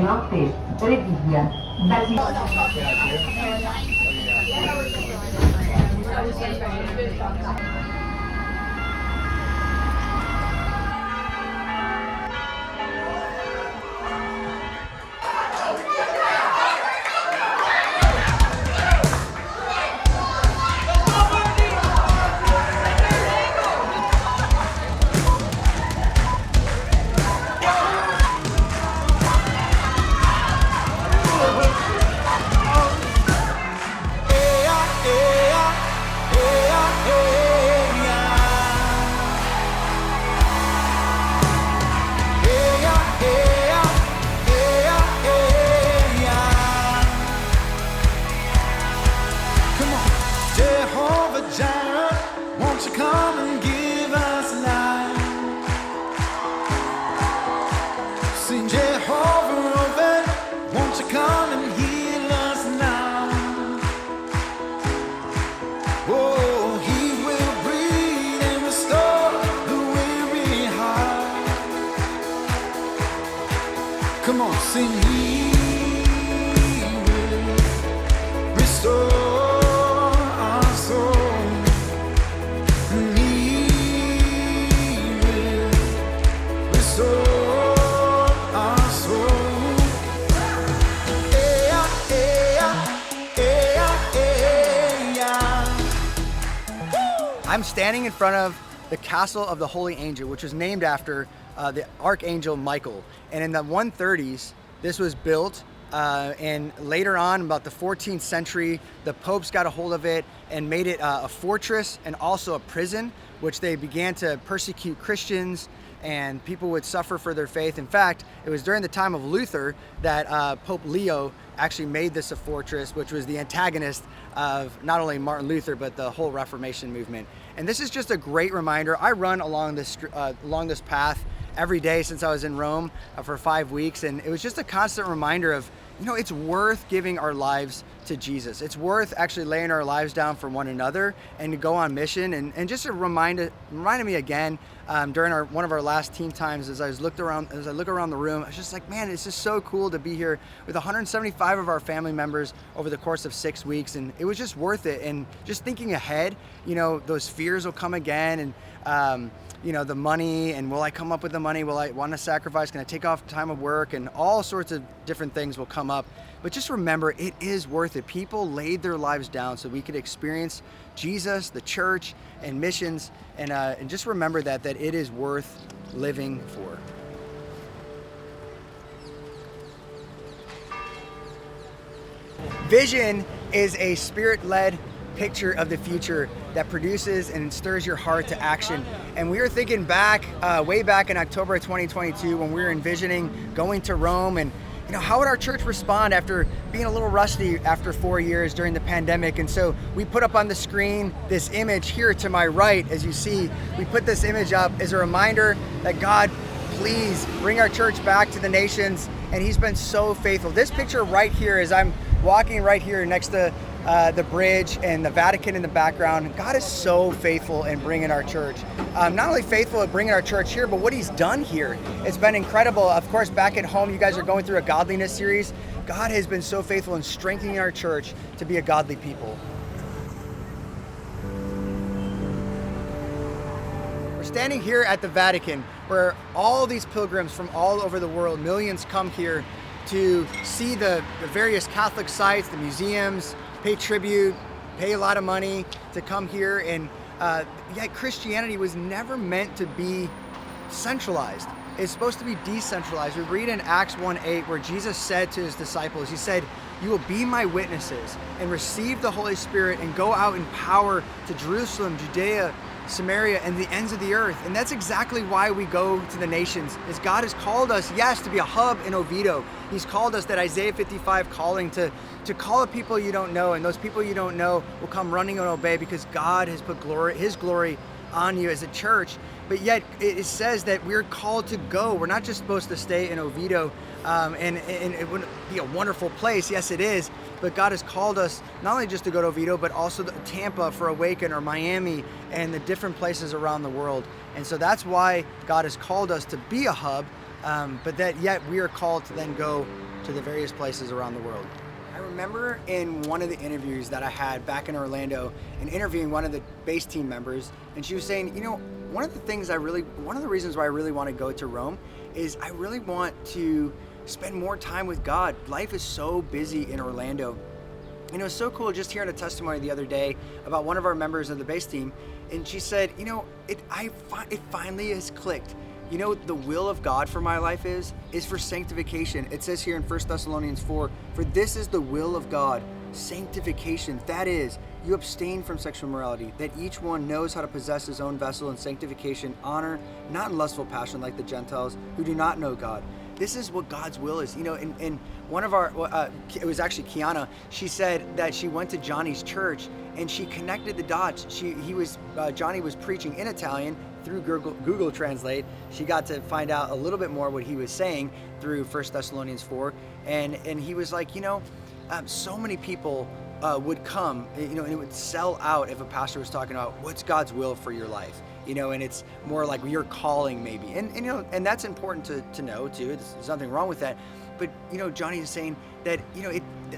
notte, televisione, Won't you come and give us life? Sing Jehovah over, won't you come and heal us now? Oh, he will breathe and restore the weary heart. Come on, sing, he will restore. I'm standing in front of the Castle of the Holy Angel, which was named after the Archangel Michael. And in the 130s, this was built, and later on, about the 14th century, the popes got a hold of it and made it a fortress and also a prison, which they began to persecute Christians, and people would suffer for their faith. In fact, it was during the time of Luther that Pope Leo actually made this a fortress, which was the antagonist of not only Martin Luther, but the whole Reformation movement. And this is just a great reminder. I run along this path every day since I was in Rome for 5 weeks, and it was just a constant reminder of, you know, it's worth giving our lives to Jesus. It's worth actually laying our lives down for one another and to go on mission. And just a reminded me again during one of our last team times, as I look around the room, I was just like, man, it's just so cool to be here with 175 of our family members over the course of 6 weeks, and it was just worth it. And just thinking ahead, you know, those fears will come again, and you know, the money, and will I come up with the money? Will I want to sacrifice? Can I take off time of work? And all sorts of different things will come up. But just remember, it is worth it. People laid their lives down so we could experience Jesus, the church, and missions. And just remember that it is worth living for. Vision is a spirit-led picture of the future that produces and stirs your heart to action. And we were thinking back, way back in October of 2022, when we were envisioning going to Rome, and you know, how would our church respond after being a little rusty after 4 years during the pandemic? And so we put up on the screen this image here to my right. As you see, we put this image up as a reminder that God, please bring our church back to the nations. And he's been so faithful. This picture right here, as I'm walking right here next to the bridge and the Vatican in the background, God is so faithful in bringing our church. Not only faithful at bringing our church here, but what he's done here. It's been incredible. Of course, back at home, you guys are going through a godliness series. God has been so faithful in strengthening our church to be a godly people. We're standing here at the Vatican, where all these pilgrims from all over the world, millions, come here to see the various Catholic sites, the museums, pay tribute, pay a lot of money to come here. And yet Christianity was never meant to be centralized. It's supposed to be decentralized. We read in Acts 1:8 where Jesus said to his disciples, he said, "You will be my witnesses and receive the Holy Spirit and go out in power to Jerusalem, Judea, Samaria, and the ends of the earth." And that's exactly why we go to the nations, is God has called us, yes, to be a hub in Oviedo. He's called us, that Isaiah 55 calling, to call up people you don't know, and those people you don't know will come running and obey, because God has put his glory on you as a church. But yet it says that we're called to go. We're not just supposed to stay in Oviedo, and it would be a wonderful place. Yes, it is. But God has called us not only just to go to Oviedo, but also to Tampa for Awaken, or Miami, and the different places around the world. And so that's why God has called us to be a hub, but that yet we are called to then go to the various places around the world. I remember in one of the interviews that I had back in Orlando and interviewing one of the base team members, and she was saying, one of the reasons why I really want to go to Rome is I really want to spend more time with God. Life is so busy in Orlando. And it was so cool just hearing a testimony the other day about one of our members of the base team, and she said, it finally has clicked. The will of God for my life is for sanctification. It says here in 1 Thessalonians 4, for this is the will of God, sanctification. That is, you abstain from sexual immorality, that each one knows how to possess his own vessel in sanctification, honor, not in lustful passion like the Gentiles who do not know God. This is what God's will is. In one of our, it was actually Kiana, she said that she went to Johnny's church and she connected the dots. Johnny was preaching in Italian through Google Translate. She got to find out a little bit more what he was saying through 1 Thessalonians 4. And he was like, so many people would come, and it would sell out if a pastor was talking about what's God's will for your life. And it's more like your calling maybe. And that's important to know too. There's nothing wrong with that. But, Johnny is saying that,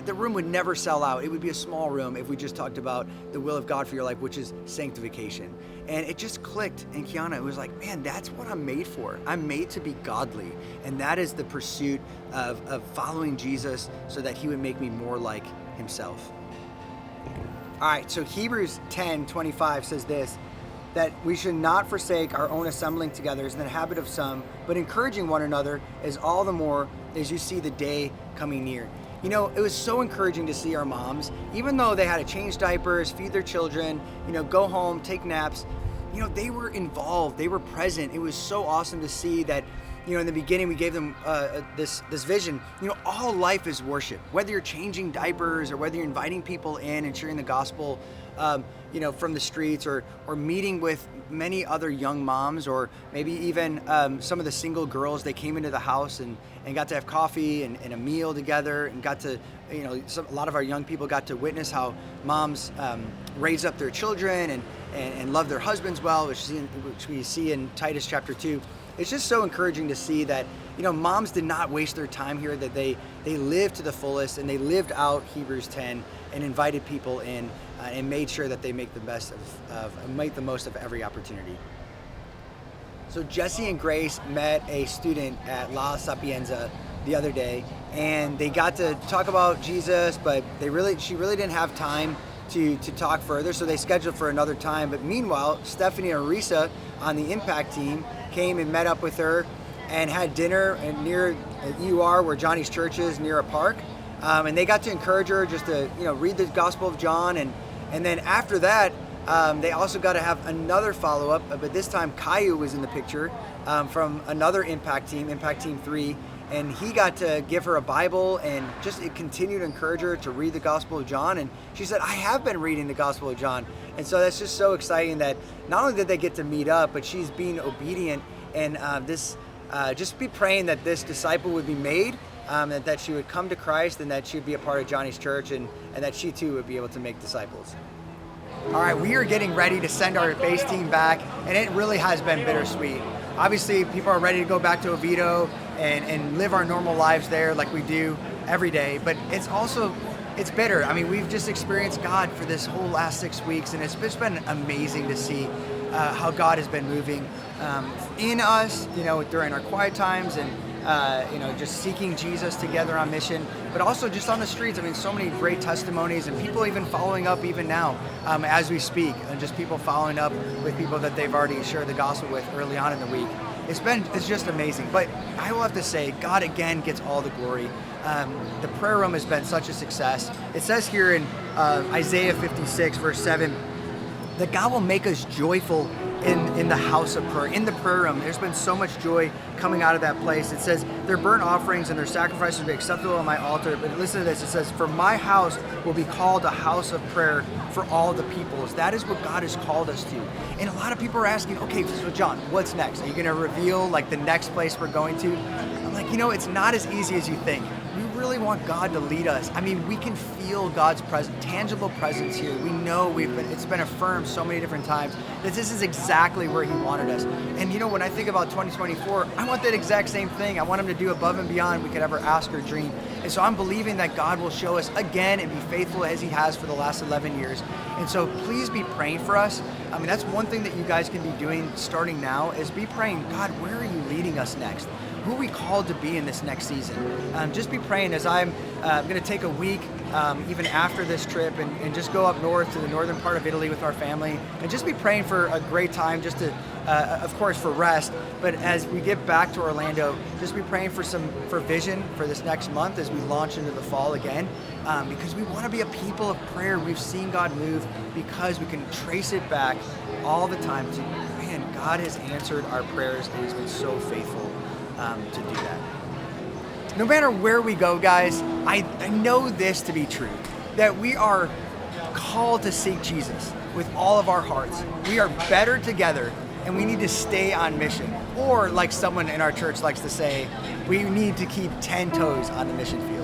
the room would never sell out. It would be a small room if we just talked about the will of God for your life, which is sanctification. And it just clicked. And Kiana, it was like, man, that's what I'm made for. I'm made to be godly. And that is the pursuit of following Jesus so that he would make me more like himself. All right, so Hebrews 10:25 says this, that we should not forsake our own assembling together as in the habit of some, but encouraging one another as all the more as you see the day coming near. It was so encouraging to see our moms, even though they had to change diapers, feed their children, go home, take naps, they were involved, they were present. It was so awesome to see that, in the beginning we gave them this vision. All life is worship. Whether you're changing diapers or whether you're inviting people in and sharing the gospel, from the streets, or meeting with many other young moms, or maybe even some of the single girls. They came into the house and got to have coffee and a meal together, and got to, a lot of our young people got to witness how moms raise up their children and love their husbands well, which we see in Titus chapter 2. It's just so encouraging to see that, moms did not waste their time here, that they lived to the fullest, and they lived out Hebrews 10 and invited people in and made sure that they make the most of every opportunity. So Jesse and Grace met a student at La Sapienza the other day, and they got to talk about Jesus, but she really didn't have time to talk further, so they scheduled for another time. But meanwhile, Stephanie and Arisa on the Impact team came and met up with her and had dinner near UR, where Johnny's church is, near a park. And they got to encourage her just to, read the Gospel of John. And then after that, they also got to have another follow-up, but this time Caillou was in the picture from another Impact Team 3. And he got to give her a Bible and just continue to encourage her to read the Gospel of John. And she said, I have been reading the Gospel of John. And so that's just so exciting that not only did they get to meet up, but she's being obedient. And just be praying that this disciple would be made, that she would come to Christ, and that she would be a part of Johnny's church, and that she too would be able to make disciples. All right, we are getting ready to send our base team back, and it really has been bittersweet. Obviously, people are ready to go back to Oviedo and live our normal lives there like we do every day, but it's bitter. I mean, we've just experienced God for this whole last 6 weeks, and it's just been amazing to see how God has been moving in us, during our quiet times, and just seeking Jesus together on mission, but also just on the streets. I mean, so many great testimonies, and people even following up even now as we speak, and just people following up with people that they've already shared the gospel with early on in the week. It's just amazing. But I will have to say, God again gets all the glory. The prayer room has been such a success. It says here in Isaiah 56 verse 7 that God will make us joyful in the house of prayer, in the prayer room. There's been so much joy coming out of that place. It says their burnt offerings and their sacrifices will be acceptable on my altar. But listen to this. It says, for my house will be called a house of prayer for all the peoples. That is what God has called us to. And a lot of people are asking, okay, so John, what's next? Are you going to reveal like the next place we're going to? I'm like, it's not as easy as you think. We really want God to lead us. I mean, we can feel God's tangible presence here. We know it's been affirmed so many different times that this is exactly where he wanted us. And you know, when I think about 2024, I want that exact same thing. I want him to do above and beyond we could ever ask or dream. And so I'm believing that God will show us again and be faithful as he has for the last 11 years. And so please be praying for us. I mean, that's one thing that you guys can be doing starting now, is be praying, God, where are you leading us next? Who are we called to be in this next season? Just be praying as I'm going to take a week, even after this trip, and just go up north to the northern part of Italy with our family, and just be praying for a great time, just to, of course, for rest. But as we get back to Orlando, just be praying for vision for this next month as we launch into the fall again, because we want to be a people of prayer. We've seen God move because we can trace it back all the time to, man, God has answered our prayers and he's been so faithful to do that. No matter where we go, guys, I know this to be true, that we are called to seek Jesus with all of our hearts. We are better together, and we need to stay on mission. Or like someone in our church likes to say, we need to keep 10 toes on the mission field.